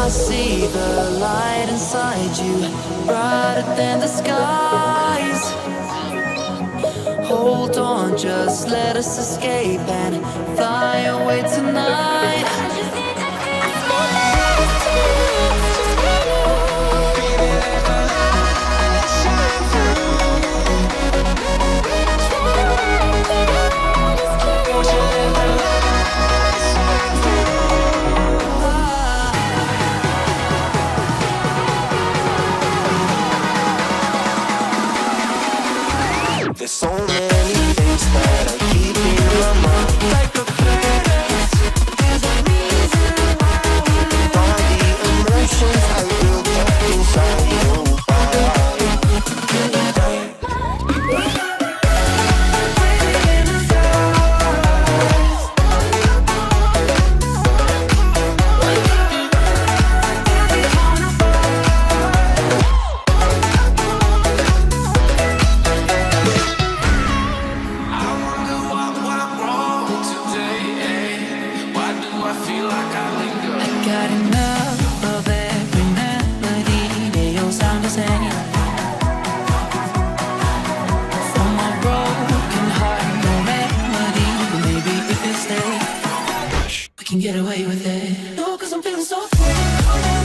I see the light inside you, brighter than the skies. Hold on, just let us escape and fly away tonight. There's so many things that I keep in my mind. Like a parents, there's a reason why we live. All the emotions I built up inside you. Got enough of every melody, they all sound the same. For my broken heart, no remedy, but maybe if you stay, we can get away with it. No, 'cause I'm feeling so free.